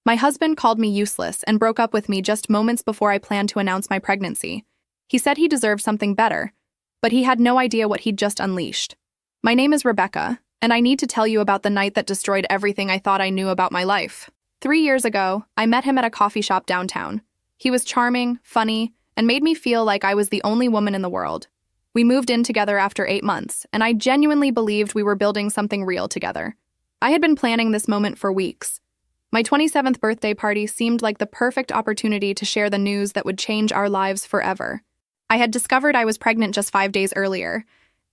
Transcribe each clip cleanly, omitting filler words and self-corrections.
My husband called me useless and broke up with me just moments before I planned to announce my pregnancy. He said he deserved something better, but he had no idea what he'd just unleashed. My name is Rebecca, and I need to tell you about the night that destroyed everything I thought I knew about my life. 3 years ago, I met him at a coffee shop downtown. He was charming, funny, and made me feel like I was the only woman in the world. We moved in together after 8 months, and I genuinely believed we were building something real together. I had been planning this moment for weeks. My 27th birthday party seemed like the perfect opportunity to share the news that would change our lives forever. I had discovered I was pregnant just 5 days earlier,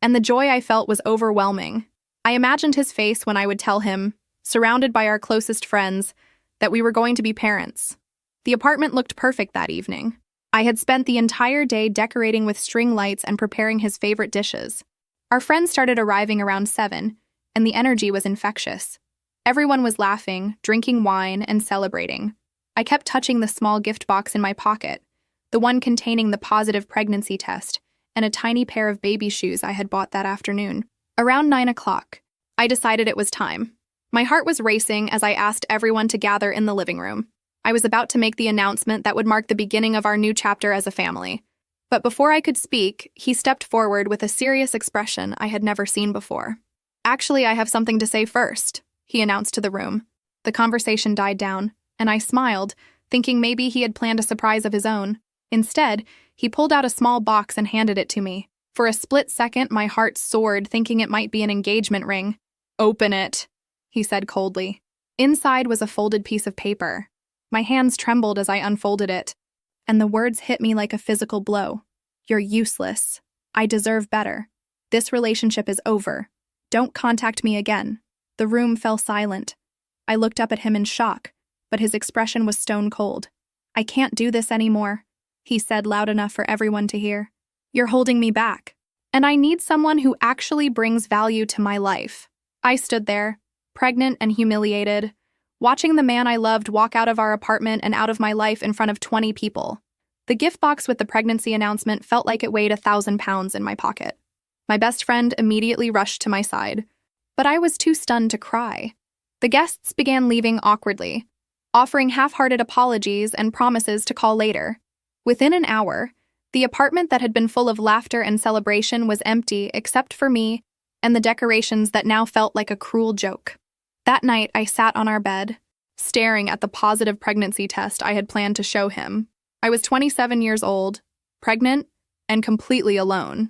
and the joy I felt was overwhelming. I imagined his face when I would tell him, surrounded by our closest friends, that we were going to be parents. The apartment looked perfect that evening. I had spent the entire day decorating with string lights and preparing his favorite dishes. Our friends started arriving around 7, and the energy was infectious. Everyone was laughing, drinking wine, and celebrating. I kept touching the small gift box in my pocket, the one containing the positive pregnancy test, and a tiny pair of baby shoes I had bought that afternoon. Around 9 o'clock, I decided it was time. My heart was racing as I asked everyone to gather in the living room. I was about to make the announcement that would mark the beginning of our new chapter as a family. But before I could speak, he stepped forward with a serious expression I had never seen before. "Actually, I have something to say first," he announced to the room. The conversation died down, and I smiled, thinking maybe he had planned a surprise of his own. Instead, he pulled out a small box and handed it to me. For a split second, my heart soared, thinking it might be an engagement ring. "Open it," he said coldly. Inside was a folded piece of paper. My hands trembled as I unfolded it, and the words hit me like a physical blow. "You're useless. I deserve better. This relationship is over. Don't contact me again." The room fell silent. I looked up at him in shock, but his expression was stone cold. "I can't do this anymore," he said loud enough for everyone to hear. "You're holding me back, and I need someone who actually brings value to my life." I stood there, pregnant and humiliated, watching the man I loved walk out of our apartment and out of my life in front of 20 people. The gift box with the pregnancy announcement felt like it weighed 1,000 pounds in my pocket. My best friend immediately rushed to my side, but I was too stunned to cry. The guests began leaving awkwardly, offering half-hearted apologies and promises to call later. Within an hour, the apartment that had been full of laughter and celebration was empty except for me and the decorations that now felt like a cruel joke. That night, I sat on our bed, staring at the positive pregnancy test I had planned to show him. I was 27 years old, pregnant, and completely alone.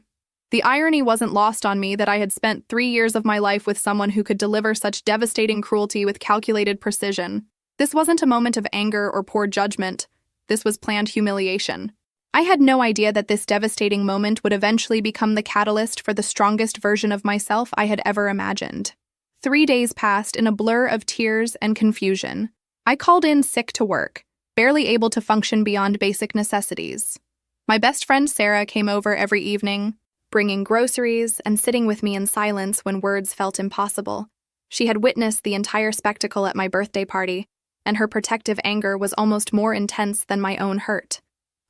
The irony wasn't lost on me that I had spent 3 years of my life with someone who could deliver such devastating cruelty with calculated precision. This wasn't a moment of anger or poor judgment. This was planned humiliation. I had no idea that this devastating moment would eventually become the catalyst for the strongest version of myself I had ever imagined. 3 days passed in a blur of tears and confusion. I called in sick to work, barely able to function beyond basic necessities. My best friend Sarah came over every evening, bringing groceries and sitting with me in silence when words felt impossible. She had witnessed the entire spectacle at my birthday party, and her protective anger was almost more intense than my own hurt.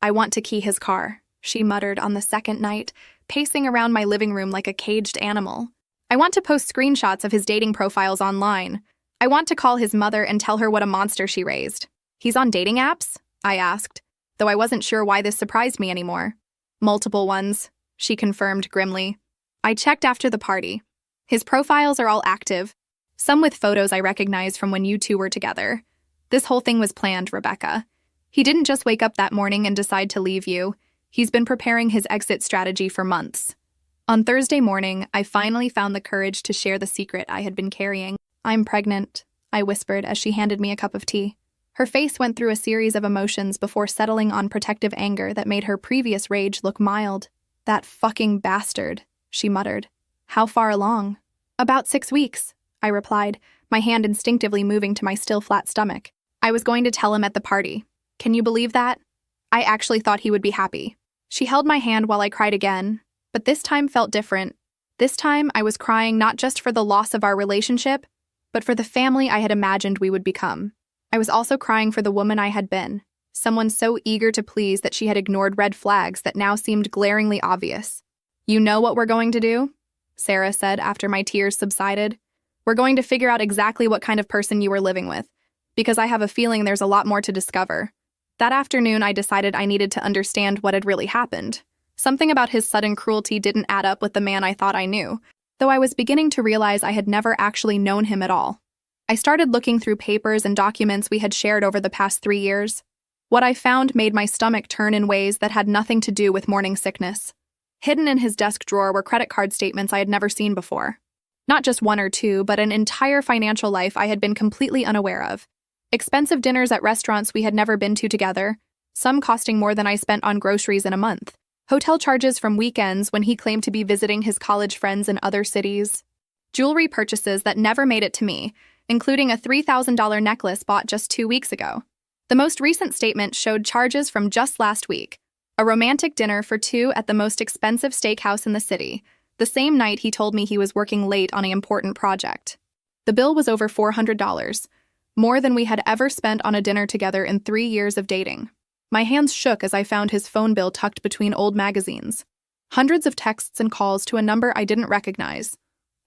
"I want to key his car," she muttered on the second night, pacing around my living room like a caged animal. "I want to post screenshots of his dating profiles online. I want to call his mother and tell her what a monster she raised." "He's on dating apps?" I asked, though I wasn't sure why this surprised me anymore. "Multiple ones," she confirmed grimly. I checked after the party. "His profiles are all active, some with photos I recognize from when you two were together. This whole thing was planned, Rebecca. He didn't just wake up that morning and decide to leave you. He's been preparing his exit strategy for months." On Thursday morning, I finally found the courage to share the secret I had been carrying. "I'm pregnant," I whispered as she handed me a cup of tea. Her face went through a series of emotions before settling on protective anger that made her previous rage look mild. "That fucking bastard," she muttered. "How far along?" "About 6 weeks," I replied, my hand instinctively moving to my still flat stomach. "I was going to tell him at the party. Can you believe that? I actually thought he would be happy." She held my hand while I cried again, but this time felt different. This time I was crying not just for the loss of our relationship, but for the family I had imagined we would become. I was also crying for the woman I had been, someone so eager to please that she had ignored red flags that now seemed glaringly obvious. "You know what we're going to do?" Sarah said after my tears subsided. "We're going to figure out exactly what kind of person you were living with. because I have a feeling there's a lot more to discover. That afternoon, I decided I needed to understand what had really happened. Something about his sudden cruelty didn't add up with the man I thought I knew, though I was beginning to realize I had never actually known him at all. I started looking through papers and documents we had shared over the past 3 years. What I found made my stomach turn in ways that had nothing to do with morning sickness. Hidden in his desk drawer were credit card statements I had never seen before. Not just one or two, but an entire financial life I had been completely unaware of. Expensive dinners at restaurants we had never been to together, some costing more than I spent on groceries in a month. Hotel charges from weekends when he claimed to be visiting his college friends in other cities. Jewelry purchases that never made it to me, including a $3,000 necklace bought just 2 weeks ago. The most recent statement showed charges from just last week. A romantic dinner for 2 at the most expensive steakhouse in the city, the same night he told me he was working late on an important project. The bill was over $400, more than we had ever spent on a dinner together in 3 years of dating. My hands shook as I found his phone bill tucked between old magazines. Hundreds of texts and calls to a number I didn't recognize,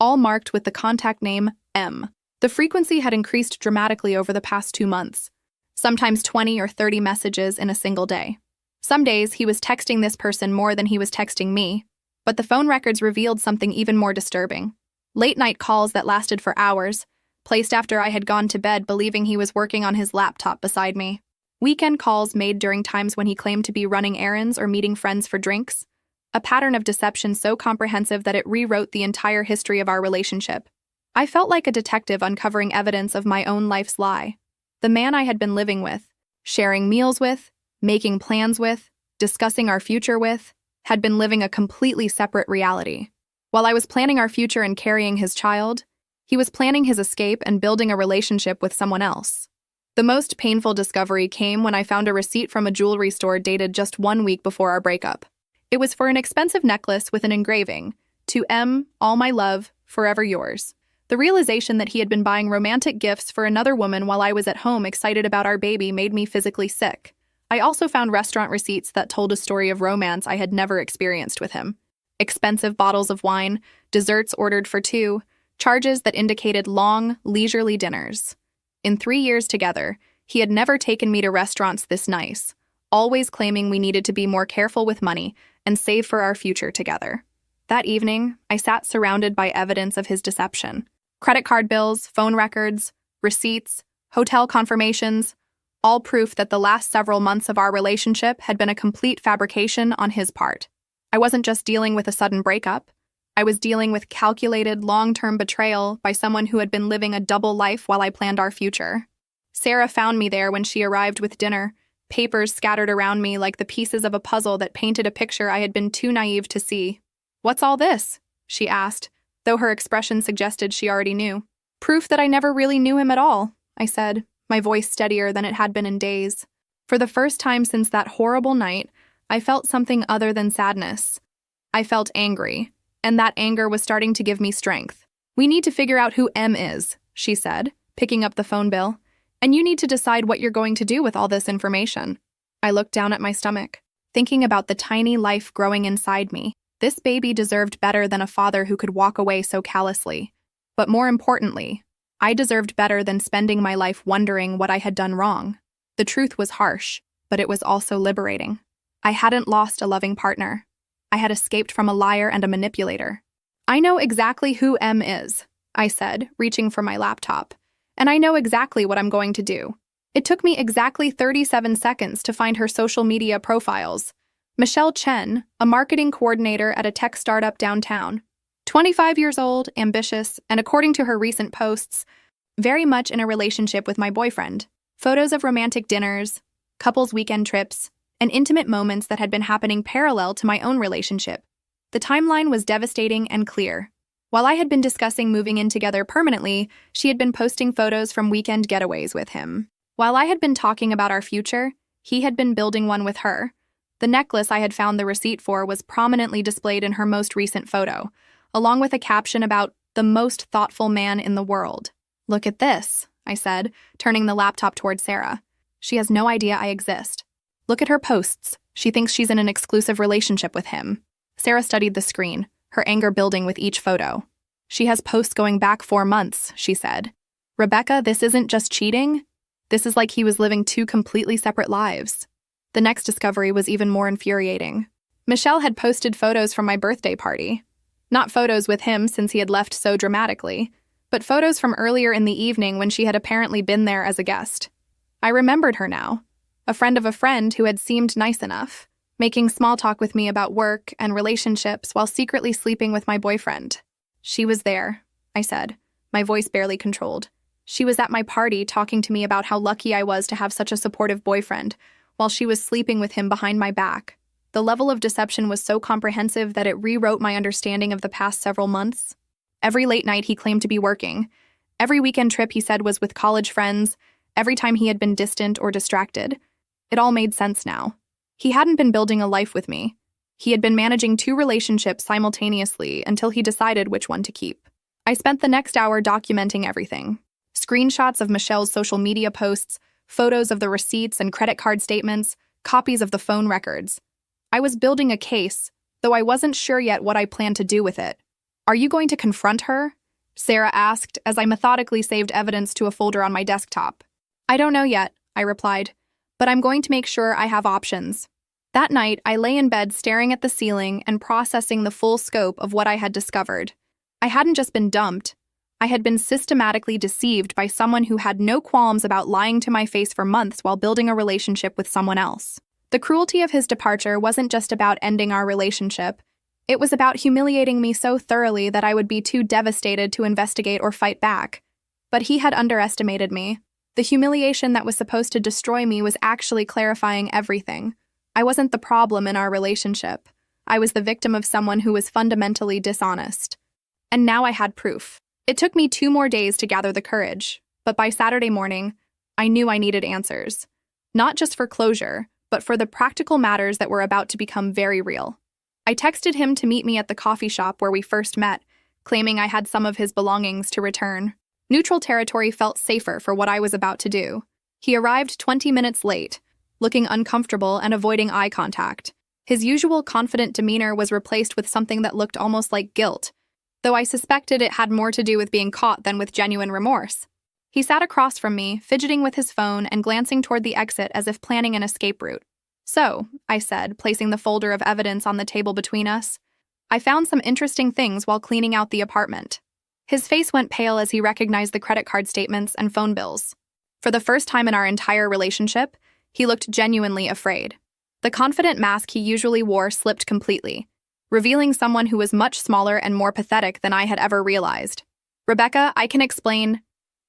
all marked with the contact name M. The frequency had increased dramatically over the past 2 months, sometimes 20 or 30 messages in a single day. Some days he was texting this person more than he was texting me, but the phone records revealed something even more disturbing. Late-night calls that lasted for hours, placed after I had gone to bed believing he was working on his laptop beside me. Weekend calls made during times when he claimed to be running errands or meeting friends for drinks. A pattern of deception so comprehensive that it rewrote the entire history of our relationship. I felt like a detective uncovering evidence of my own life's lie. The man I had been living with, sharing meals with, making plans with, discussing our future with, had been living a completely separate reality. While I was planning our future and carrying his child, he was planning his escape and building a relationship with someone else. The most painful discovery came when I found a receipt from a jewelry store dated just 1 week before our breakup. It was for an expensive necklace with an engraving, "To M, all my love, forever yours." The realization that he had been buying romantic gifts for another woman while I was at home excited about our baby made me physically sick. I also found restaurant receipts that told a story of romance I had never experienced with him. Expensive bottles of wine, desserts ordered for 2, charges that indicated long, leisurely dinners. In 3 years together, he had never taken me to restaurants this nice, always claiming we needed to be more careful with money and save for our future together. That evening, I sat surrounded by evidence of his deception. Credit card bills, phone records, receipts, hotel confirmations, all proof that the last several months of our relationship had been a complete fabrication on his part. I wasn't just dealing with a sudden breakup. I was dealing with calculated, long-term betrayal by someone who had been living a double life while I planned our future. Sarah found me there when she arrived with dinner, papers scattered around me like the pieces of a puzzle that painted a picture I had been too naive to see. "What's all this?" she asked, though her expression suggested she already knew. "Proof that I never really knew him at all," I said, my voice steadier than it had been in days. For the first time since that horrible night, I felt something other than sadness. I felt angry, and that anger was starting to give me strength. "We need to figure out who M is," she said, picking up the phone bill, "and you need to decide what you're going to do with all this information." I looked down at my stomach, thinking about the tiny life growing inside me. This baby deserved better than a father who could walk away so callously. But more importantly, I deserved better than spending my life wondering what I had done wrong. The truth was harsh, but it was also liberating. I hadn't lost a loving partner. I had escaped from a liar and a manipulator. "I know exactly who M is," I said, reaching for my laptop, "and I know exactly what I'm going to do." It took me exactly 37 seconds to find her social media profiles. Michelle Chen, a marketing coordinator at a tech startup downtown. 25 years old, ambitious, and according to her recent posts, very much in a relationship with my boyfriend. Photos of romantic dinners, couples' weekend trips, and intimate moments that had been happening parallel to my own relationship. The timeline was devastating and clear. While I had been discussing moving in together permanently, she had been posting photos from weekend getaways with him. While I had been talking about our future, he had been building one with her. The necklace I had found the receipt for was prominently displayed in her most recent photo, along with a caption about the most thoughtful man in the world. "Look at this," I said, turning the laptop toward Sarah. "She has no idea I exist. Look at her posts. She thinks she's in an exclusive relationship with him." Sarah studied the screen, her anger building with each photo. "She has posts going back 4 months," she said. "Rebecca, this isn't just cheating. This is like he was living two completely separate lives. The next discovery was even more infuriating. Michelle had posted photos from my birthday party. Not photos with him since he had left so dramatically, but photos from earlier in the evening when she had apparently been there as a guest. I remembered her now. A friend of a friend who had seemed nice enough, making small talk with me about work and relationships while secretly sleeping with my boyfriend. She was there, I said, my voice barely controlled. She was at my party talking to me about how lucky I was to have such a supportive boyfriend, while she was sleeping with him behind my back. The level of deception was so comprehensive that it rewrote my understanding of the past several months. Every late night he claimed to be working. Every weekend trip he said was with college friends. Every time he had been distant or distracted. It all made sense now. He hadn't been building a life with me. He had been managing two relationships simultaneously until he decided which one to keep. I spent the next hour documenting everything. Screenshots of Michelle's social media posts, photos of the receipts and credit card statements, copies of the phone records. I was building a case, though I wasn't sure yet what I planned to do with it. "Are you going to confront her?" Sarah asked as I methodically saved evidence to a folder on my desktop. "I don't know yet," I replied, "but I'm going to make sure I have options." That night, I lay in bed staring at the ceiling and processing the full scope of what I had discovered. I hadn't just been dumped. I had been systematically deceived by someone who had no qualms about lying to my face for months while building a relationship with someone else. The cruelty of his departure wasn't just about ending our relationship. It was about humiliating me so thoroughly that I would be too devastated to investigate or fight back. But he had underestimated me. The humiliation that was supposed to destroy me was actually clarifying everything. I wasn't the problem in our relationship. I was the victim of someone who was fundamentally dishonest. And now I had proof. It took me 2 more days to gather the courage, but by Saturday morning, I knew I needed answers. Not just for closure, but for the practical matters that were about to become very real. I texted him to meet me at the coffee shop where we first met, claiming I had some of his belongings to return. Neutral territory felt safer for what I was about to do. He arrived 20 minutes late, looking uncomfortable and avoiding eye contact. His usual confident demeanor was replaced with something that looked almost like guilt, though I suspected it had more to do with being caught than with genuine remorse. He sat across from me, fidgeting with his phone and glancing toward the exit as if planning an escape route. "So," I said, placing the folder of evidence on the table between us, "I found some interesting things while cleaning out the apartment." His face went pale as he recognized the credit card statements and phone bills. For the first time in our entire relationship, he looked genuinely afraid. The confident mask he usually wore slipped completely, revealing someone who was much smaller and more pathetic than I had ever realized. "Rebecca, I can explain—"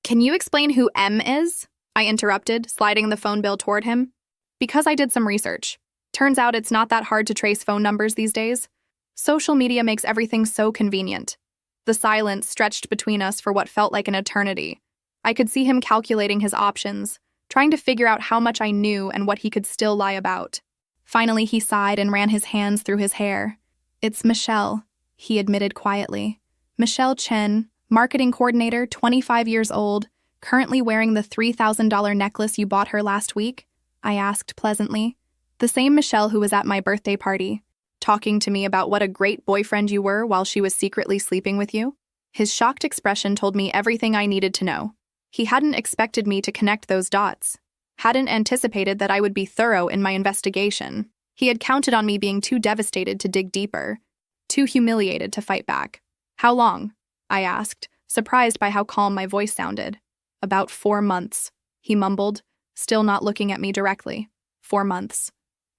"Can you explain who M is?" I interrupted, sliding the phone bill toward him. "Because I did some research. Turns out it's not that hard to trace phone numbers these days. Social media makes everything so convenient." The silence stretched between us for what felt like an eternity. I could see him calculating his options, trying to figure out how much I knew and what he could still lie about. Finally, he sighed and ran his hands through his hair. "It's Michelle," he admitted quietly. "Michelle Chen, marketing coordinator, 25 years old, currently wearing the $3,000 necklace you bought her last week?" I asked pleasantly. "The same Michelle who was at my birthday party, talking to me about what a great boyfriend you were while she was secretly sleeping with you?" His shocked expression told me everything I needed to know. He hadn't expected me to connect those dots, hadn't anticipated that I would be thorough in my investigation. He had counted on me being too devastated to dig deeper, too humiliated to fight back. "How long?" I asked, surprised by how calm my voice sounded. "About 4 months," he mumbled, still not looking at me directly. 4 months.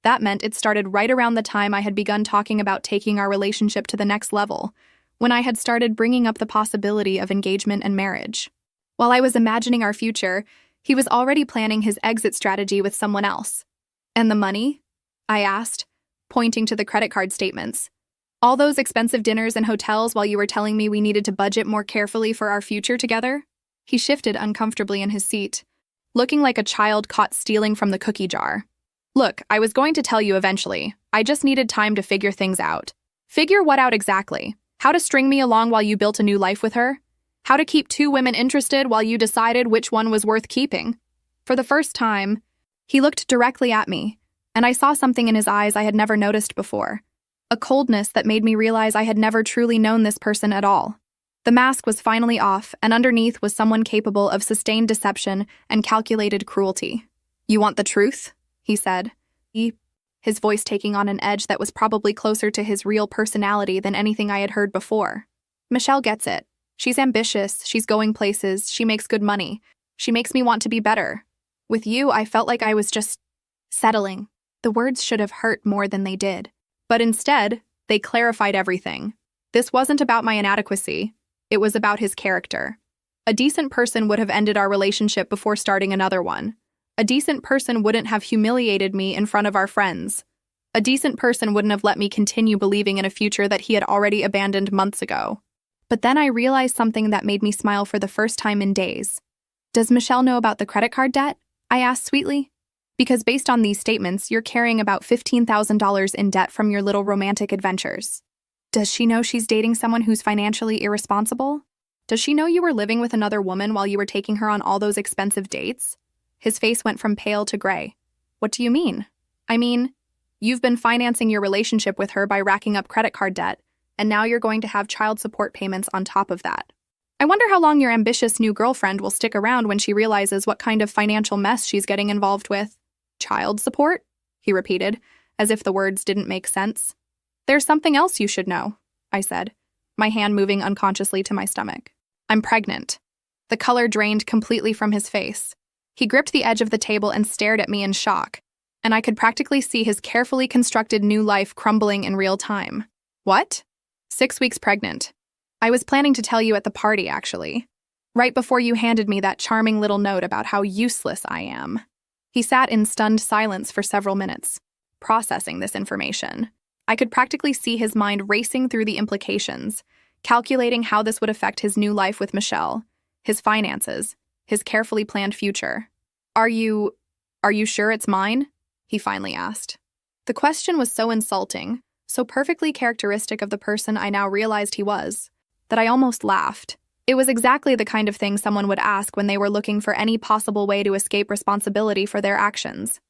That meant it started right around the time I had begun talking about taking our relationship to the next level, when I had started bringing up the possibility of engagement and marriage. While I was imagining our future, he was already planning his exit strategy with someone else. "And the money?" I asked, pointing to the credit card statements. "All those expensive dinners and hotels while you were telling me we needed to budget more carefully for our future together?" He shifted uncomfortably in his seat, looking like a child caught stealing from the cookie jar. "Look, I was going to tell you eventually. I just needed time to figure things out." "Figure what out exactly? How to string me along while you built a new life with her? How to keep 2 women interested while you decided which one was worth keeping?" For the first time, he looked directly at me, and I saw something in his eyes I had never noticed before. A coldness that made me realize I had never truly known this person at all. The mask was finally off, and underneath was someone capable of sustained deception and calculated cruelty. "You want the truth?" he said, his voice taking on an edge that was probably closer to his real personality than anything I had heard before. "Michelle gets it. She's ambitious, she's going places, she makes good money. She makes me want to be better. With you, I felt like I was just settling." The words should have hurt more than they did. But instead, they clarified everything. This wasn't about my inadequacy. It was about his character. A decent person would have ended our relationship before starting another one. A decent person wouldn't have humiliated me in front of our friends. A decent person wouldn't have let me continue believing in a future that he had already abandoned months ago. But then I realized something that made me smile for the first time in days. "Does Michelle know about the credit card debt?" I asked sweetly. "Because based on these statements, you're carrying about $15,000 in debt from your little romantic adventures. Does she know she's dating someone who's financially irresponsible? Does she know you were living with another woman while you were taking her on all those expensive dates?" His face went from pale to gray. "What do you mean?" "I mean, you've been financing your relationship with her by racking up credit card debt, and now you're going to have child support payments on top of that. I wonder how long your ambitious new girlfriend will stick around when she realizes what kind of financial mess she's getting involved with." "Child support?" he repeated, as if the words didn't make sense. "There's something else you should know," I said, my hand moving unconsciously to my stomach. "I'm pregnant." The color drained completely from his face. He gripped the edge of the table and stared at me in shock, and I could practically see his carefully constructed new life crumbling in real time. "What?" 6 weeks pregnant. I was planning to tell you at the party, actually. Right before you handed me that charming little note about how useless I am. He sat in stunned silence for several minutes, processing this information. I could practically see his mind racing through the implications, calculating how this would affect his new life with Michelle, his finances, his carefully planned future. Are you sure it's mine?" he finally asked. The question was so insulting, so perfectly characteristic of the person I now realized he was, that I almost laughed. It was exactly the kind of thing someone would ask when they were looking for any possible way to escape responsibility for their actions.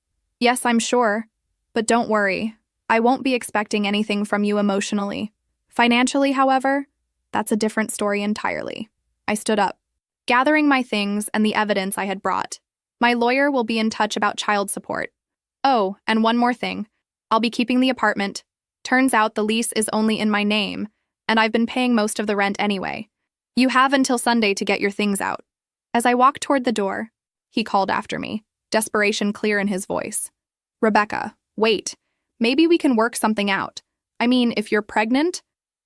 "Yes, I'm sure. But don't worry. I won't be expecting anything from you emotionally. Financially, however, that's a different story entirely." I stood up, gathering my things and the evidence I had brought. "My lawyer will be in touch about child support. Oh, and one more thing. I'll be keeping the apartment. Turns out the lease is only in my name, and I've been paying most of the rent anyway. You have until Sunday to get your things out." As I walked toward the door, he called after me, desperation clear in his voice. "Rebecca, wait. Maybe we can work something out. I mean, if you're pregnant?"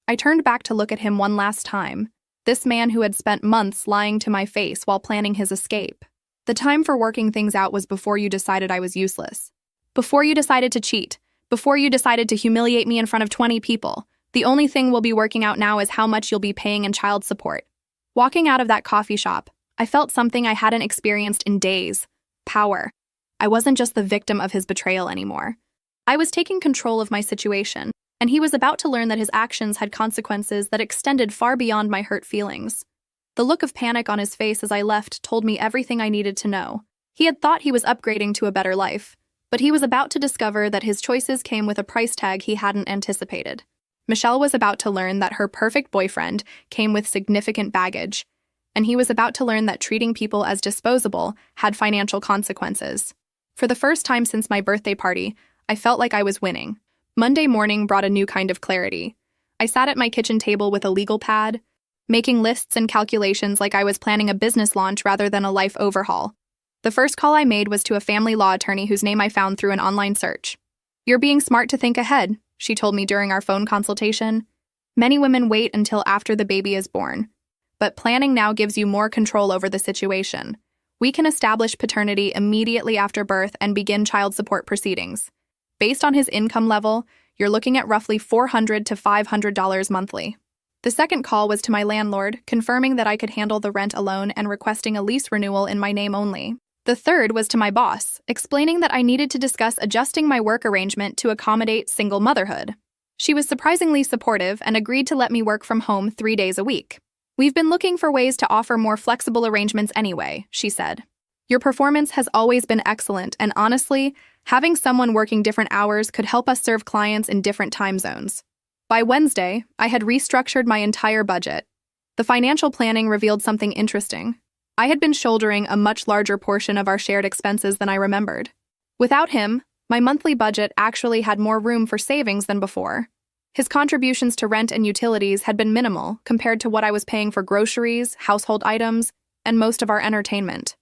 I turned back to look at him one last time. This man who had spent months lying to my face while planning his escape. "The time for working things out was before you decided I was useless. Before you decided to cheat. Before you decided to humiliate me in front of 20 people. The only thing we'll be working out now is how much you'll be paying in child support." Walking out of that coffee shop, I felt something I hadn't experienced in days. Power. I wasn't just the victim of his betrayal anymore. I was taking control of my situation, and he was about to learn that his actions had consequences that extended far beyond my hurt feelings. The look of panic on his face as I left told me everything I needed to know. He had thought he was upgrading to a better life, but he was about to discover that his choices came with a price tag he hadn't anticipated. Michelle was about to learn that her perfect boyfriend came with significant baggage, and he was about to learn that treating people as disposable had financial consequences. For the first time since my birthday party, I felt like I was winning. Monday morning brought a new kind of clarity. I sat at my kitchen table with a legal pad, making lists and calculations like I was planning a business launch rather than a life overhaul. The first call I made was to a family law attorney whose name I found through an online search. "You're being smart to think ahead," she told me during our phone consultation. "Many women wait until after the baby is born, but planning now gives you more control over the situation. We can establish paternity immediately after birth and begin child support proceedings. Based on his income level, you're looking at roughly $400 to $500 monthly." The second call was to my landlord, confirming that I could handle the rent alone and requesting a lease renewal in my name only. The third was to my boss, explaining that I needed to discuss adjusting my work arrangement to accommodate single motherhood. She was surprisingly supportive and agreed to let me work from home 3 days a week. "We've been looking for ways to offer more flexible arrangements anyway," she said. "Your performance has always been excellent, and honestly, having someone working different hours could help us serve clients in different time zones." By Wednesday, I had restructured my entire budget. The financial planning revealed something interesting. I had been shouldering a much larger portion of our shared expenses than I remembered. Without him, my monthly budget actually had more room for savings than before. His contributions to rent and utilities had been minimal compared to what I was paying for groceries, household items, and most of our entertainment.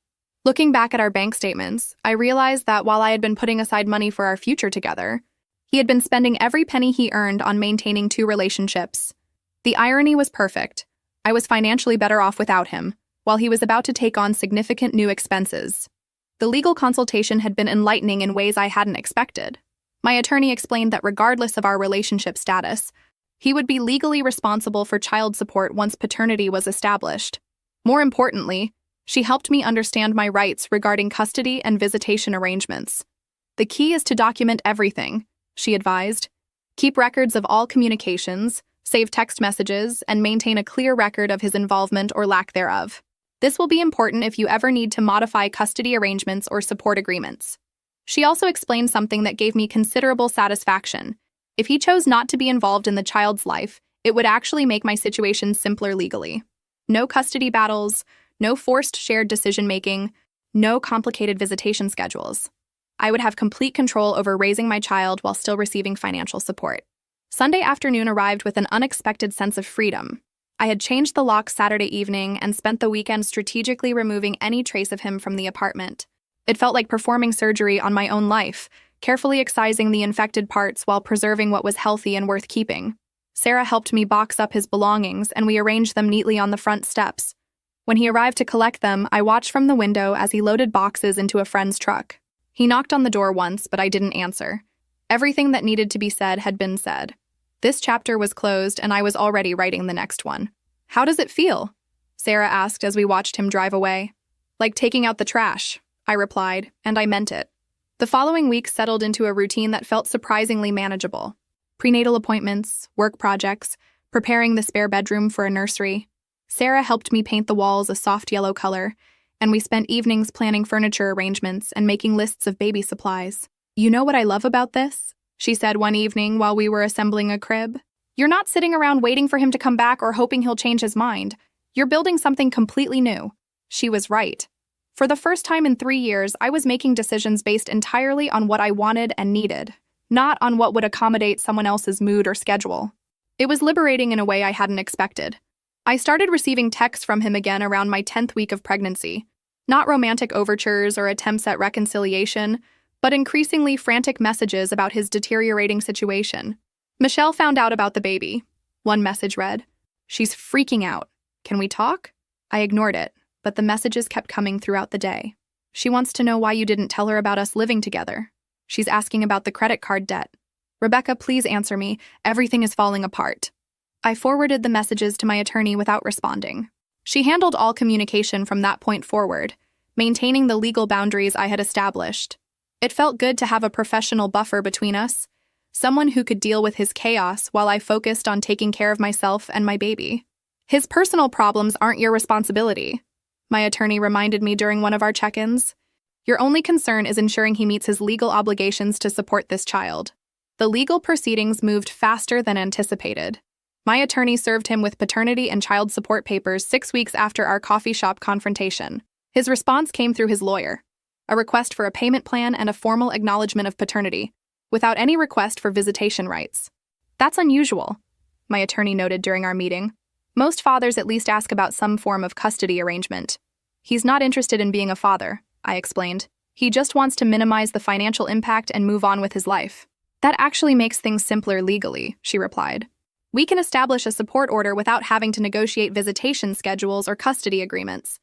Looking back at our bank statements, I realized that while I had been putting aside money for our future together, he had been spending every penny he earned on maintaining two relationships. The irony was perfect. I was financially better off without him, while he was about to take on significant new expenses. The legal consultation had been enlightening in ways I hadn't expected. My attorney explained that regardless of our relationship status, he would be legally responsible for child support once paternity was established. More importantly, she helped me understand my rights regarding custody and visitation arrangements. The key is to document everything, she advised. Keep records of all communications, save text messages, and maintain a clear record of his involvement or lack thereof. This will be important if you ever need to modify custody arrangements or support agreements. She also explained something that gave me considerable satisfaction. If he chose not to be involved in the child's life, it would actually make my situation simpler legally. No custody battles, no forced shared decision-making, no complicated visitation schedules. I would have complete control over raising my child while still receiving financial support. Sunday afternoon arrived with an unexpected sense of freedom. I had changed the locks Saturday evening and spent the weekend strategically removing any trace of him from the apartment. It felt like performing surgery on my own life, carefully excising the infected parts while preserving what was healthy and worth keeping. Sarah helped me box up his belongings, and we arranged them neatly on the front steps. When he arrived to collect them, I watched from the window as he loaded boxes into a friend's truck. He knocked on the door once, but I didn't answer. Everything that needed to be said had been said. This chapter was closed, and I was already writing the next one. "How does it feel?" Sarah asked as we watched him drive away. "Like taking out the trash," I replied, and I meant it. The following weeks settled into a routine that felt surprisingly manageable. Prenatal appointments, work projects, preparing the spare bedroom for a nursery. Sarah helped me paint the walls a soft yellow color, and we spent evenings planning furniture arrangements and making lists of baby supplies. "You know what I love about this?" she said one evening while we were assembling a crib. "You're not sitting around waiting for him to come back or hoping he'll change his mind. You're building something completely new." She was right. For the first time in 3 years, I was making decisions based entirely on what I wanted and needed, not on what would accommodate someone else's mood or schedule. It was liberating in a way I hadn't expected. I started receiving texts from him again around my 10th week of pregnancy. Not romantic overtures or attempts at reconciliation, but increasingly frantic messages about his deteriorating situation. "Michelle found out about the baby," one message read. "She's freaking out. Can we talk?" I ignored it, but the messages kept coming throughout the day. "She wants to know why you didn't tell her about us living together. She's asking about the credit card debt. Rebecca, please answer me. Everything is falling apart." I forwarded the messages to my attorney without responding. She handled all communication from that point forward, maintaining the legal boundaries I had established. It felt good to have a professional buffer between us, someone who could deal with his chaos while I focused on taking care of myself and my baby. "His personal problems aren't your responsibility," my attorney reminded me during one of our check-ins. "Your only concern is ensuring he meets his legal obligations to support this child." The legal proceedings moved faster than anticipated. My attorney served him with paternity and child support papers 6 weeks after our coffee shop confrontation. His response came through his lawyer: a request for a payment plan and a formal acknowledgement of paternity, without any request for visitation rights. "That's unusual," my attorney noted during our meeting. "Most fathers at least ask about some form of custody arrangement." "He's not interested in being a father," I explained. "He just wants to minimize the financial impact and move on with his life." "That actually makes things simpler legally," she replied. "We can establish a support order without having to negotiate visitation schedules or custody agreements.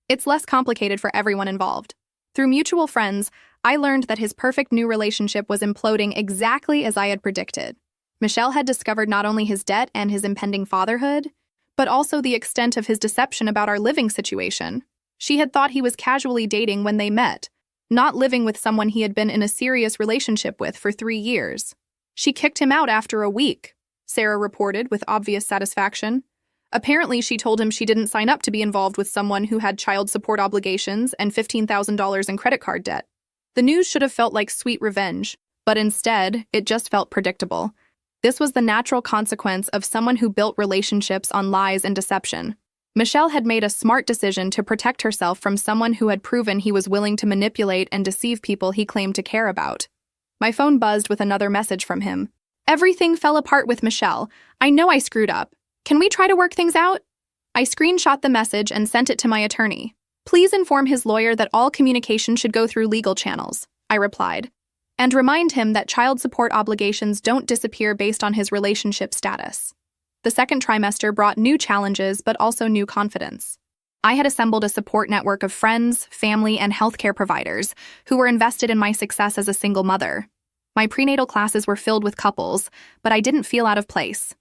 It's less complicated for everyone involved." Through mutual friends, I learned that his perfect new relationship was imploding exactly as I had predicted. Michelle had discovered not only his debt and his impending fatherhood, but also the extent of his deception about our living situation. She had thought he was casually dating when they met, not living with someone he had been in a serious relationship with for 3 years. "She kicked him out after a week," Sarah reported with obvious satisfaction. "Apparently, she told him she didn't sign up to be involved with someone who had child support obligations and $15,000 in credit card debt." The news should have felt like sweet revenge, but instead, it just felt predictable. This was the natural consequence of someone who built relationships on lies and deception. Michelle had made a smart decision to protect herself from someone who had proven he was willing to manipulate and deceive people he claimed to care about. My phone buzzed with another message from him. Everything fell apart with Michelle. I know I screwed up. Can we try to work things out? I screenshot the message and sent it to my attorney. Please inform his lawyer that all communication should go through legal channels, I replied, and remind him that child support obligations don't disappear based on his relationship status. The second trimester brought new challenges but also new confidence. I had assembled a support network of friends, family, and healthcare providers who were invested in my success as a single mother. My prenatal classes were filled with couples, but I didn't feel out of place.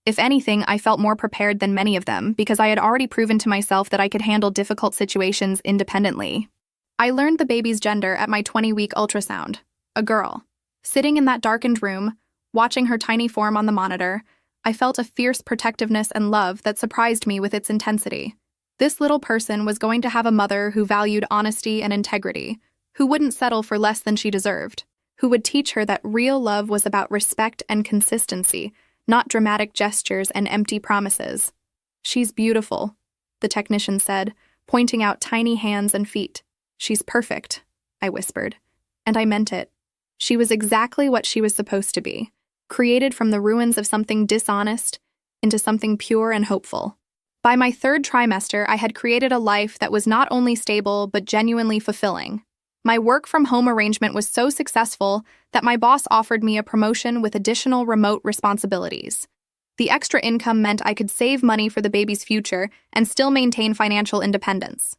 If anything, I felt more prepared than many of them because I had already proven to myself that I could handle difficult situations independently. I learned the baby's gender at my 20-week ultrasound, a girl. Sitting in that darkened room, watching her tiny form on the monitor, I felt a fierce protectiveness and love that surprised me with its intensity. This little person was going to have a mother who valued honesty and integrity, who wouldn't settle for less than she deserved, who would teach her that real love was about respect and consistency, not dramatic gestures and empty promises. She's beautiful, the technician said, pointing out tiny hands and feet. She's perfect, I whispered, and I meant it. She was exactly what she was supposed to be, created from the ruins of something dishonest into something pure and hopeful. By my third trimester, I had created a life that was not only stable but genuinely fulfilling. My work-from-home arrangement was so successful that my boss offered me a promotion with additional remote responsibilities. The extra income meant I could save money for the baby's future and still maintain financial independence.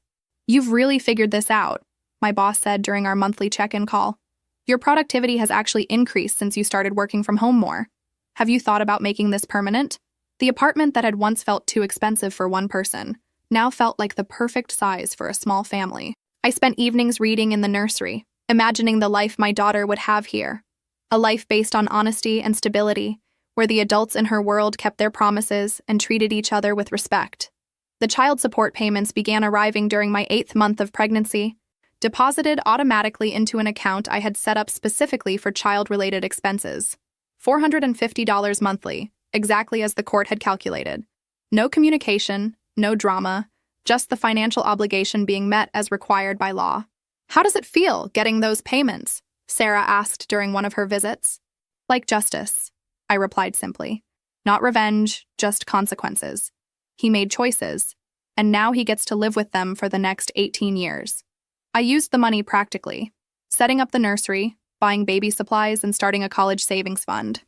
You've really figured this out, my boss said during our monthly check-in call. Your productivity has actually increased since you started working from home more. Have you thought about making this permanent? The apartment that had once felt too expensive for one person now felt like the perfect size for a small family. I spent evenings reading in the nursery, imagining the life my daughter would have here. A life based on honesty and stability, where the adults in her world kept their promises and treated each other with respect. The child support payments began arriving during my 8th month of pregnancy, deposited automatically into an account I had set up specifically for child-related expenses. $450 monthly, exactly as the court had calculated. No communication, no drama, just the financial obligation being met as required by law. How does it feel, getting those payments? Sarah asked during one of her visits. Like justice, I replied simply. Not revenge, just consequences. He made choices, and now he gets to live with them for the next 18 years. I used the money practically, setting up the nursery, buying baby supplies, and starting a college savings fund.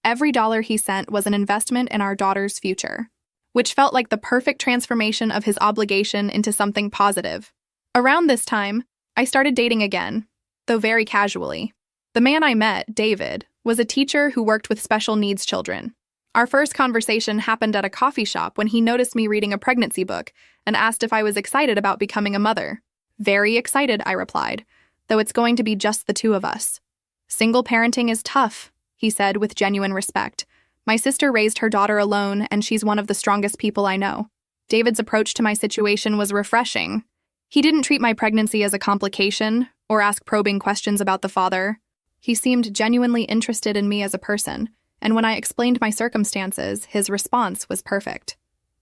Every dollar he sent was an investment in our daughter's future, which felt like the perfect transformation of his obligation into something positive. Around this time, I started dating again, though very casually. The man I met, David, was a teacher who worked with special needs children. Our first conversation happened at a coffee shop when he noticed me reading a pregnancy book and asked if I was excited about becoming a mother. Very excited, I replied, though it's going to be just the two of us. Single parenting is tough, he said with genuine respect. My sister raised her daughter alone, and she's one of the strongest people I know. David's approach to my situation was refreshing. He didn't treat my pregnancy as a complication or ask probing questions about the father. He seemed genuinely interested in me as a person, and when I explained my circumstances, his response was perfect.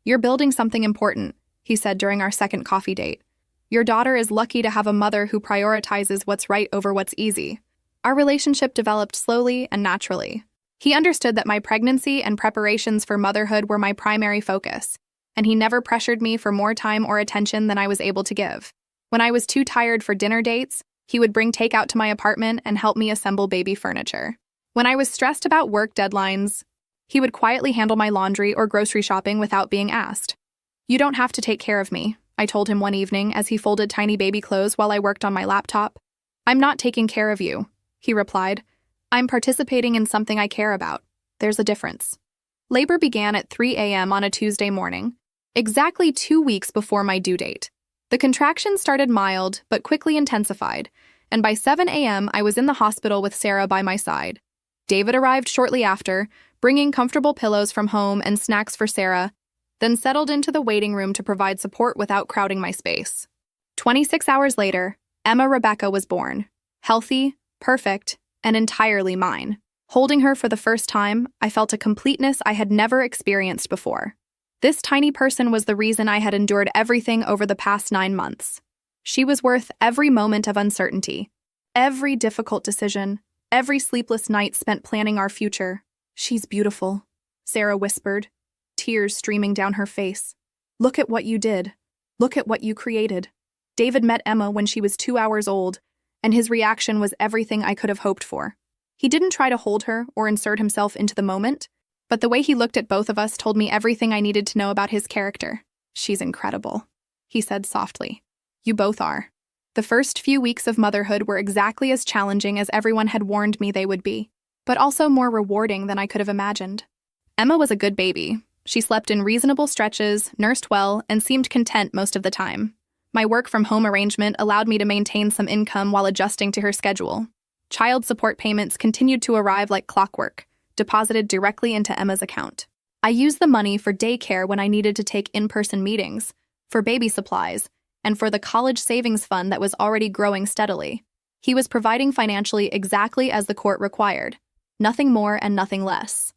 You're building something important, he said during our second coffee date. Your daughter is lucky to have a mother who prioritizes what's right over what's easy. Our relationship developed slowly and naturally. He understood that my pregnancy and preparations for motherhood were my primary focus, and he never pressured me for more time or attention than I was able to give. When I was too tired for dinner dates, he would bring takeout to my apartment and help me assemble baby furniture. When I was stressed about work deadlines, he would quietly handle my laundry or grocery shopping without being asked. You don't have to take care of me, I told him one evening as he folded tiny baby clothes while I worked on my laptop. I'm not taking care of you, he replied. I'm participating in something I care about. There's a difference. Labor began at 3 a.m. on a Tuesday morning, exactly 2 weeks before my due date. The contractions started mild but quickly intensified, and by 7 a.m. I was in the hospital with Sarah by my side. David arrived shortly after, bringing comfortable pillows from home and snacks for Sarah, then settled into the waiting room to provide support without crowding my space. 26 hours later, Emma Rebecca was born, healthy, perfect, and entirely mine. Holding her for the first time, I felt a completeness I had never experienced before. This tiny person was the reason I had endured everything over the past 9 months. She was worth every moment of uncertainty, every difficult decision, every sleepless night spent planning our future. "She's beautiful," Sarah whispered, tears streaming down her face. "Look at what you did. Look at what you created." David met Emma when she was 2 hours old, and his reaction was everything I could have hoped for. He didn't try to hold her or insert himself into the moment, but the way he looked at both of us told me everything I needed to know about his character. "She's incredible," he said softly. "You both are." The first few weeks of motherhood were exactly as challenging as everyone had warned me they would be, but also more rewarding than I could have imagined. Emma was a good baby. She slept in reasonable stretches, nursed well, and seemed content most of the time. My work-from-home arrangement allowed me to maintain some income while adjusting to her schedule. Child support payments continued to arrive like clockwork, deposited directly into Emma's account. I used the money for daycare when I needed to take in-person meetings, for baby supplies, and for the college savings fund that was already growing steadily. He was providing financially exactly as the court required, nothing more and nothing less.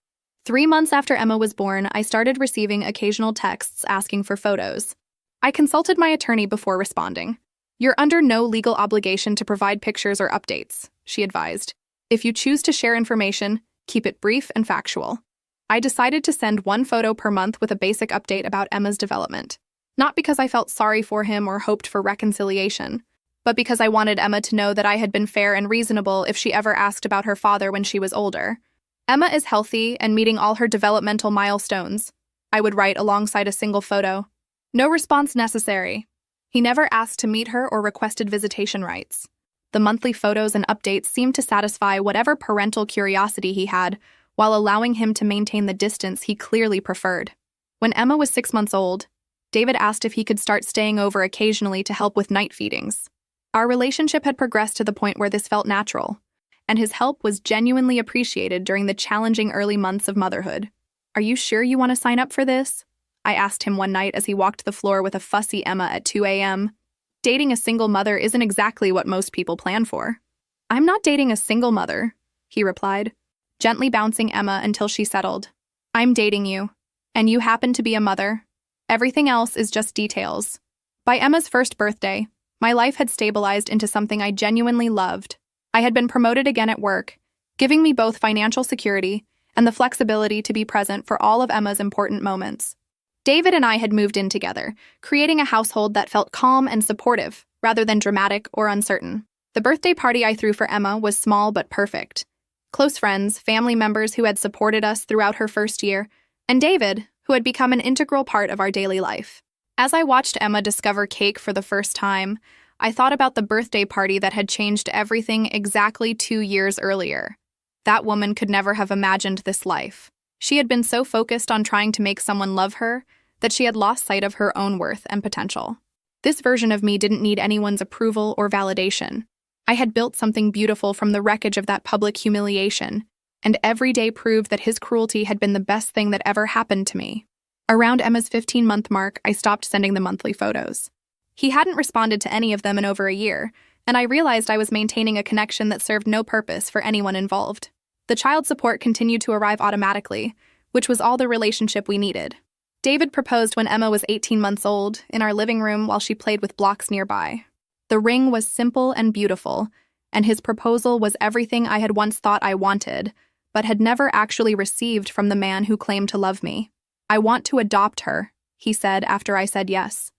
3 months after Emma was born, I started receiving occasional texts asking for photos. I consulted my attorney before responding. "You're under no legal obligation to provide pictures or updates," she advised. "If you choose to share information, keep it brief and factual." I decided to send 1 photo per month with a basic update about Emma's development. Not because I felt sorry for him or hoped for reconciliation, but because I wanted Emma to know that I had been fair and reasonable if she ever asked about her father when she was older. "Emma is healthy and meeting all her developmental milestones," I would write alongside a single photo. No response necessary. He never asked to meet her or requested visitation rights. The monthly photos and updates seemed to satisfy whatever parental curiosity he had, while allowing him to maintain the distance he clearly preferred. When Emma was 6 months old, David asked if he could start staying over occasionally to help with night feedings. Our relationship had progressed to the point where this felt natural, and his help was genuinely appreciated during the challenging early months of motherhood. "Are you sure you want to sign up for this?" I asked him one night as he walked the floor with a fussy Emma at 2 a.m. Dating a single mother isn't exactly what most people plan for. "I'm not dating a single mother," he replied, gently bouncing Emma until she settled. "I'm dating you, and you happen to be a mother. Everything else is just details." By Emma's first birthday, my life had stabilized into something I genuinely loved. I had been promoted again at work, giving me both financial security and the flexibility to be present for all of Emma's important moments. David and I had moved in together, creating a household that felt calm and supportive, rather than dramatic or uncertain. The birthday party I threw for Emma was small but perfect. Close friends, family members who had supported us throughout her first year, and David, who had become an integral part of our daily life. As I watched Emma discover cake for the first time, I thought about the birthday party that had changed everything exactly 2 years earlier. That woman could never have imagined this life. She had been so focused on trying to make someone love her that she had lost sight of her own worth and potential. This version of me didn't need anyone's approval or validation. I had built something beautiful from the wreckage of that public humiliation, and every day proved that his cruelty had been the best thing that ever happened to me. Around Emma's 15-month mark, I stopped sending the monthly photos. He hadn't responded to any of them in over a year, and I realized I was maintaining a connection that served no purpose for anyone involved. The child support continued to arrive automatically, which was all the relationship we needed. David proposed when Emma was 18 months old, in our living room while she played with blocks nearby. The ring was simple and beautiful, and his proposal was everything I had once thought I wanted, but had never actually received from the man who claimed to love me. "I want to adopt her," he said after I said yes.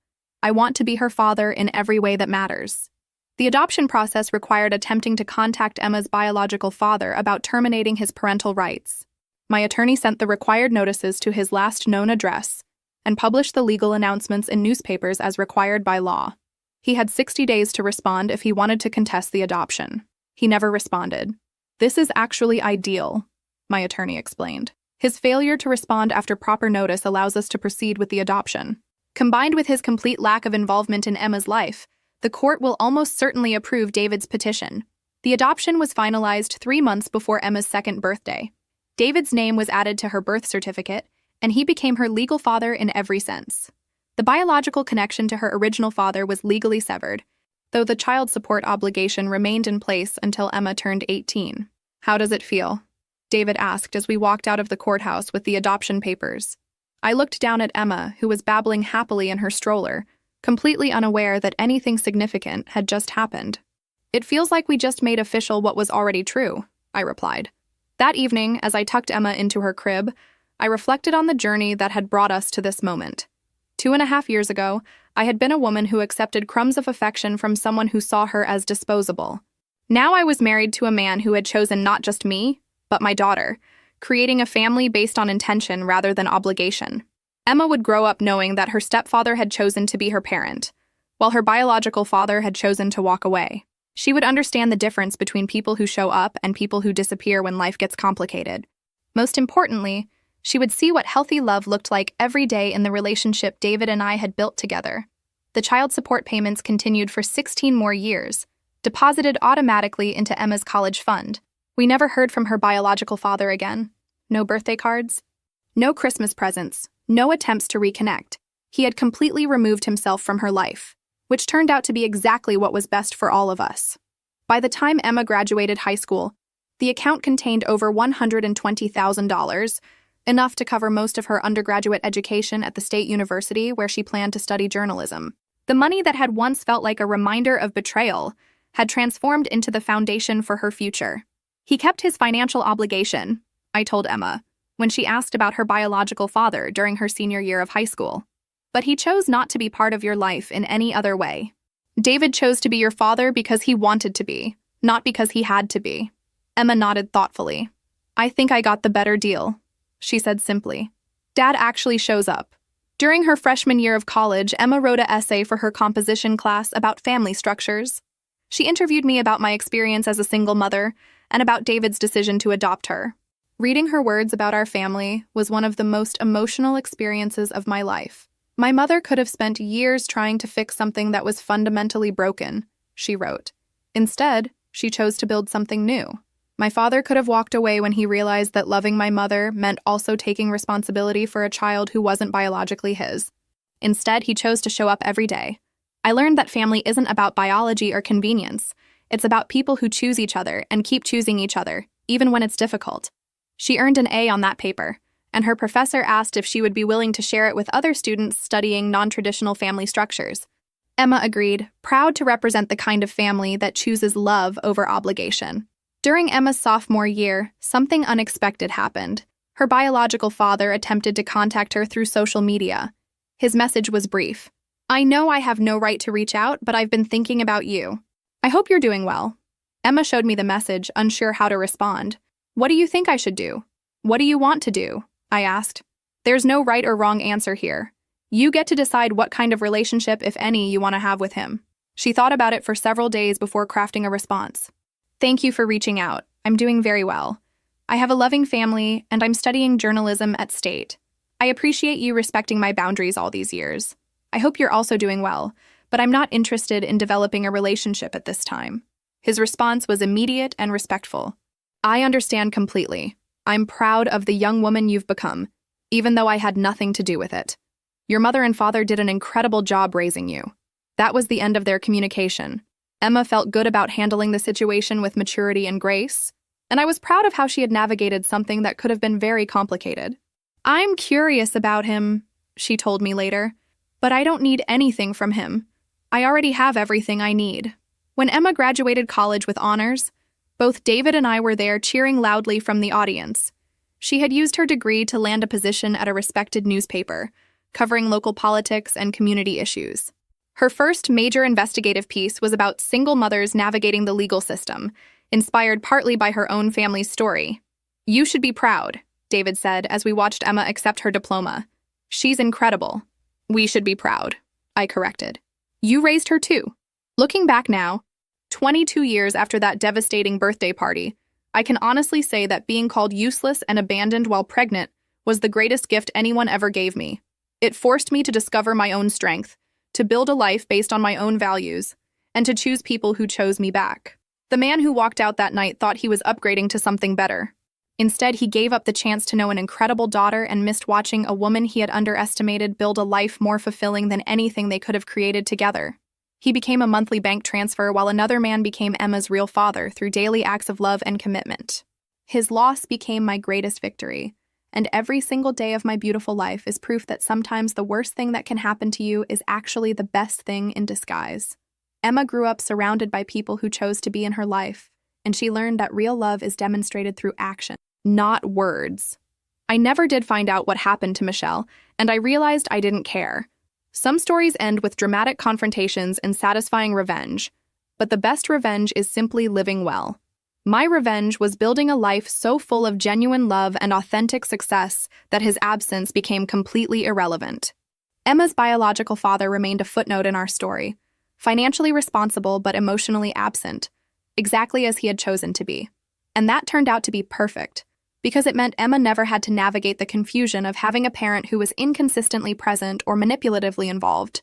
"I want to be her father in every way that matters." The adoption process required attempting to contact Emma's biological father about terminating his parental rights. My attorney sent the required notices to his last known address and published the legal announcements in newspapers as required by law. He had 60 days to respond if he wanted to contest the adoption. He never responded. "This is actually ideal," my attorney explained. "His failure to respond after proper notice allows us to proceed with the adoption. Combined with his complete lack of involvement in Emma's life, the court will almost certainly approve David's petition." The adoption was finalized 3 months before Emma's 2nd birthday. David's name was added to her birth certificate, and he became her legal father in every sense. The biological connection to her original father was legally severed, though the child support obligation remained in place until Emma turned 18. "How does it feel?" David asked as we walked out of the courthouse with the adoption papers. I looked down at Emma, who was babbling happily in her stroller, completely unaware that anything significant had just happened. It feels like we just made official what was already true, I replied. That evening, as I tucked Emma into her crib, I reflected on the journey that had brought us to this moment. 2.5 years ago, I had been a woman who accepted crumbs of affection from someone who saw her as disposable. Now I was married to a man who had chosen not just me, but my daughter, creating a family based on intention rather than obligation. Emma would grow up knowing that her stepfather had chosen to be her parent, while her biological father had chosen to walk away. She would understand the difference between people who show up and people who disappear when life gets complicated. Most importantly, she would see what healthy love looked like every day in the relationship David and I had built together. The child support payments continued for 16 more years, deposited automatically into Emma's college fund. We never heard from her biological father again. No birthday cards, no Christmas presents, no attempts to reconnect. He had completely removed himself from her life, which turned out to be exactly what was best for all of us. By the time Emma graduated high school, the account contained over $120,000, enough to cover most of her undergraduate education at the state university where she planned to study journalism. The money that had once felt like a reminder of betrayal had transformed into the foundation for her future. He kept his financial obligation, I told Emma, when she asked about her biological father during her senior year of high school. But he chose not to be part of your life in any other way. David chose to be your father because he wanted to be, not because he had to be. Emma nodded thoughtfully. I think I got the better deal, she said simply. Dad actually shows up. During her freshman year of college, Emma wrote an essay for her composition class about family structures. She interviewed me about my experience as a single mother and about David's decision to adopt her. Reading her words about our family was one of the most emotional experiences of my life. My mother could have spent years trying to fix something that was fundamentally broken, she wrote. Instead, she chose to build something new. My father could have walked away when he realized that loving my mother meant also taking responsibility for a child who wasn't biologically his. Instead, he chose to show up every day. I learned that family isn't about biology or convenience. It's about people who choose each other and keep choosing each other, even when it's difficult. She earned an A on that paper, and her professor asked if she would be willing to share it with other students studying non-traditional family structures. Emma agreed, proud to represent the kind of family that chooses love over obligation. During Emma's sophomore year, something unexpected happened. Her biological father attempted to contact her through social media. His message was brief. I know I have no right to reach out, but I've been thinking about you. I hope you're doing well. Emma showed me the message, unsure how to respond. What do you think I should do? What do you want to do? I asked. There's no right or wrong answer here. You get to decide what kind of relationship, if any, you want to have with him. She thought about it for several days before crafting a response. Thank you for reaching out. I'm doing very well. I have a loving family, and I'm studying journalism at State. I appreciate you respecting my boundaries all these years. I hope you're also doing well, but I'm not interested in developing a relationship at this time. His response was immediate and respectful. I understand completely. I'm proud of the young woman you've become, even though I had nothing to do with it. Your mother and father did an incredible job raising you. That was the end of their communication. Emma felt good about handling the situation with maturity and grace, and I was proud of how she had navigated something that could have been very complicated. I'm curious about him, she told me later, but I don't need anything from him. I already have everything I need. When Emma graduated college with honors, both David and I were there cheering loudly from the audience. She had used her degree to land a position at a respected newspaper, covering local politics and community issues. Her first major investigative piece was about single mothers navigating the legal system, inspired partly by her own family's story. You should be proud, David said as we watched Emma accept her diploma. She's incredible. We should be proud, I corrected. You raised her too. Looking back now, 22 years after that devastating birthday party, I can honestly say that being called useless and abandoned while pregnant was the greatest gift anyone ever gave me. It forced me to discover my own strength, to build a life based on my own values, and to choose people who chose me back. The man who walked out that night thought he was upgrading to something better. Instead, he gave up the chance to know an incredible daughter and missed watching a woman he had underestimated build a life more fulfilling than anything they could have created together. He became a monthly bank transfer while another man became Emma's real father through daily acts of love and commitment. His loss became my greatest victory, and every single day of my beautiful life is proof that sometimes the worst thing that can happen to you is actually the best thing in disguise. Emma grew up surrounded by people who chose to be in her life, and she learned that real love is demonstrated through action, not words. I never did find out what happened to Michelle, and I realized I didn't care. Some stories end with dramatic confrontations and satisfying revenge, but the best revenge is simply living well. My revenge was building a life so full of genuine love and authentic success that his absence became completely irrelevant. Emma's biological father remained a footnote in our story, financially responsible but emotionally absent, exactly as he had chosen to be. And that turned out to be perfect, because it meant Emma never had to navigate the confusion of having a parent who was inconsistently present or manipulatively involved.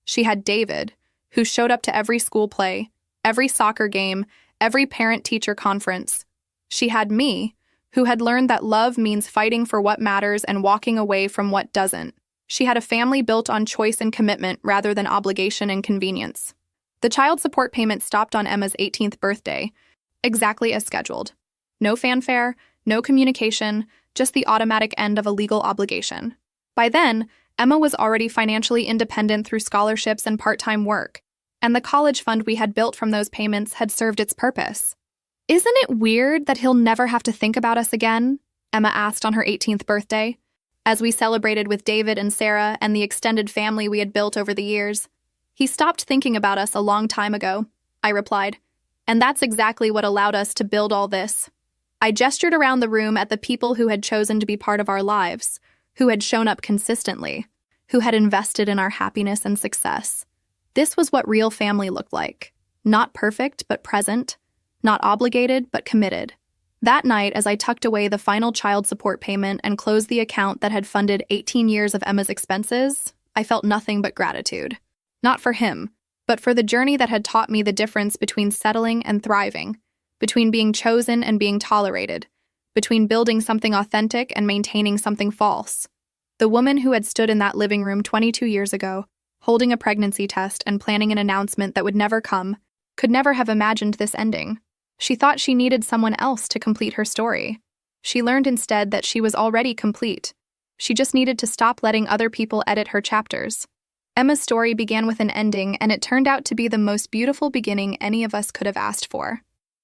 She had David, who showed up to every school play, every soccer game, every parent-teacher conference. She had me, who had learned that love means fighting for what matters and walking away from what doesn't. She had a family built on choice and commitment rather than obligation and convenience. The child support payment stopped on Emma's 18th birthday, exactly as scheduled. No fanfare, no communication, just the automatic end of a legal obligation. By then, Emma was already financially independent through scholarships and part-time work, and the college fund we had built from those payments had served its purpose. "Isn't it weird that he'll never have to think about us again?" Emma asked on her 18th birthday, as we celebrated with David and Sarah and the extended family we had built over the years. "He stopped thinking about us a long time ago," I replied, "and that's exactly what allowed us to build all this." I gestured around the room at the people who had chosen to be part of our lives, who had shown up consistently, who had invested in our happiness and success. This was what real family looked like. Not perfect, but present. Not obligated, but committed. That night, as I tucked away the final child support payment and closed the account that had funded 18 years of Emma's expenses, I felt nothing but gratitude. Not for him, but for the journey that had taught me the difference between settling and thriving, between being chosen and being tolerated, between building something authentic and maintaining something false. The woman who had stood in that living room 22 years ago, holding a pregnancy test and planning an announcement that would never come, could never have imagined this ending. She thought she needed someone else to complete her story. She learned instead that she was already complete. She just needed to stop letting other people edit her chapters. Emma's story began with an ending, and it turned out to be the most beautiful beginning any of us could have asked for.